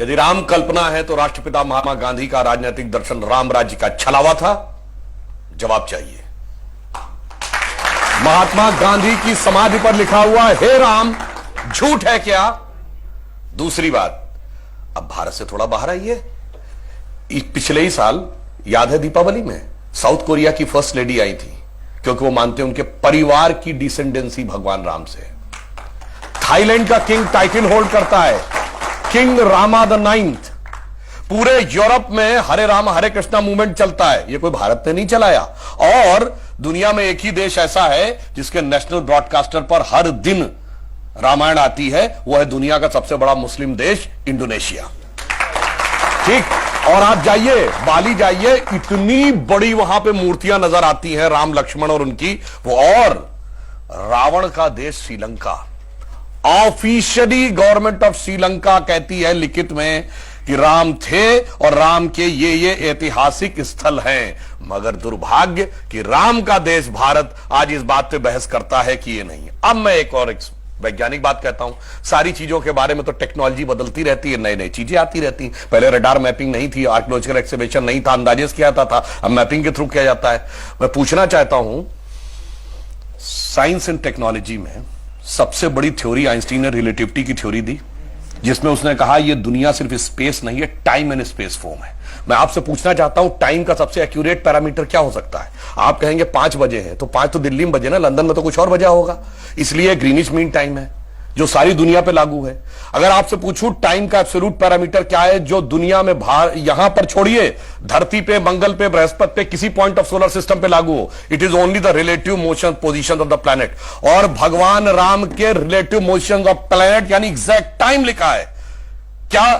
यदि राम कल्पना है तो राष्ट्रपिता महात्मा गांधी का राजनीतिक दर्शन राम राज्य का छलावा था? जवाब चाहिए। महात्मा गांधी की समाधि पर लिखा हुआ हे राम झूठ है क्या? दूसरी बात, अब भारत से थोड़ा बाहर आइए। पिछले ही साल याद है दीपावली में साउथ कोरिया की फर्स्ट लेडी आई थी, क्योंकि वो मानते हैं उनके परिवार की डिसेंडेंसी भगवान राम से। थाईलैंड का किंग टाइटल होल्ड करता है, किंग रामा द 9th। पूरे यूरोप में हरे राम हरे कृष्णा मूवमेंट चलता है, ये कोई भारत ने नहीं चलाया। और दुनिया में एक ही देश ऐसा है जिसके नेशनल ब्रॉडकास्टर पर हर दिन रामायण आती है, वो है दुनिया का सबसे बड़ा मुस्लिम देश इंडोनेशिया। ठीक, और आप जाइए बाली जाइए, इतनी बड़ी वहां पे मूर्तियां नजर आती हैं राम लक्ष्मण और उनकी वो। और रावण का देश Sri Lanka, officially government of Sri Lanka कहती है लिखित में कि राम थे और राम के ये ऐतिहासिक स्थल हैं, मगर दुर्भाग्य कि राम का देश भारत आज इस बात पे बहस करता है कि ये नहीं है। अब मैं एक और वैज्ञानिक बात कहता हूं, सारी चीजों के बारे में तो टेक्नोलॉजी बदलती रहती है, नई नई चीजें आती रहती हैं। पहले रडार मैपिंग नहीं थी, आर्कियोलॉजिकल एक्सकवेशन नहीं था, अंदाजे किया जाता था, अब मैपिंग के थ्रू किया जाता है। मैं पूछना चाहता हूं, साइंस एंड टेक्नोलॉजी में सबसे बड़ी थ्योरी आइंस्टीन ने रिलेटिविटी की थ्योरी दी, जिसमें उसने कहा यह दुनिया सिर्फ स्पेस नहीं है, टाइम एंड स्पेस फॉर्म है। मैं आपसे पूछना चाहता हूं, टाइम का सबसे एक्यूरेट पैरामीटर क्या हो सकता है? आप कहेंगे 5 बजे है, तो 5 तो दिल्ली में बजे ना, लंदन में तो कुछ और बजा होगा, इसलिए ग्रीनिच मीन टाइम है जो सारी दुनिया पे लागू है। अगर आपसे पूछूं टाइम का एब्सोल्यूट पैरामीटर क्या है जो दुनिया में यहां पर छोड़िए, धरती पे, मंगल पे, बृहस्पति पे, किसी पॉइंट ऑफ सोलर सिस्टम पे लागू हो, it is only the relative motion position of the planet. और भगवान राम के रिलेटिव मोशन ऑफ प्लैनेट यानी एग्जैक्ट टाइम लिखा है। क्या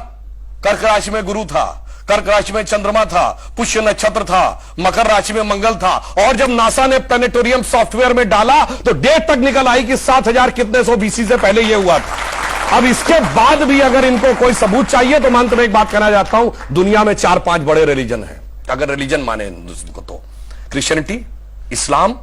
कर्क राशि में गुरु था, कर्क राशि में चंद्रमा था, पुष्य नक्षत्र था, मकर राशि में मंगल था। और जब नासा ने प्लैनेटोरियम सॉफ्टवेयर में डाला तो डेट तक निकल आई कि 7000 कितने सौ बीसी से पहले यह हुआ था। अब इसके बाद भी अगर इनको कोई सबूत चाहिए तो मैं अंत में एक बात कहना चाहता हूं, दुनिया में 4-5 बड़े रिलीजन हैं, अगर रिलीजन माने को तो क्रिश्चियनिटी, इस्लाम,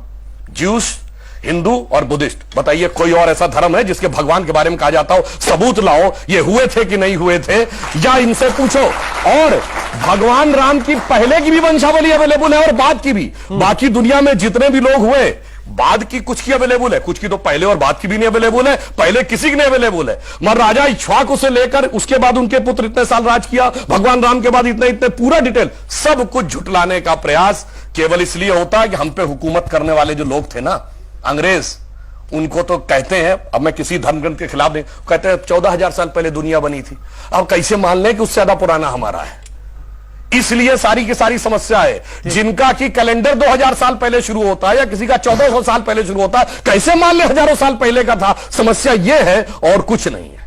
ज्यूस, हिंदू और बुद्धिस्ट। बताइए कोई और ऐसा धर्म है जिसके भगवान के बारे में कहा जाता हो सबूत लाओ ये हुए थे कि नहीं हुए थे, या इनसे पूछो। और भगवान राम की पहले की भी वंशावली अवेलेबल है और बाद की भी। बाकी दुनिया में जितने भी लोग हुए, बाद की कुछ की अवेलेबल है, कुछ की तो पहले और बाद की भी नहीं अवेलेबल है, पहले किसी की नहीं अवेलेबल है। मगर राजा इक्ष्वाकु से लेकर उसके बाद उनके पुत्र इतने साल राज किया, भगवान राम के बाद इतने इतने, पूरा डिटेल सब कुछ झुटलाने का प्रयास केवल इसलिए होता है कि हम पे हुकूमत करने वाले जो लोग थे ना अंग्रेज, उनको तो कहते हैं, अब मैं किसी धर्म ग्रंथ के खिलाफ नहीं, कहते हैं 14,000 साल पहले दुनिया बनी थी। अब कैसे मान लें कि उससे ज्यादा पुराना हमारा है? इसलिए सारी की सारी समस्या है। जिनका कि कैलेंडर 2000 साल पहले शुरू होता है या किसी का 1400 साल पहले शुरू होता है, कैसे मान ले हजारों साल पहले का था? समस्या यह है और कुछ नहीं है।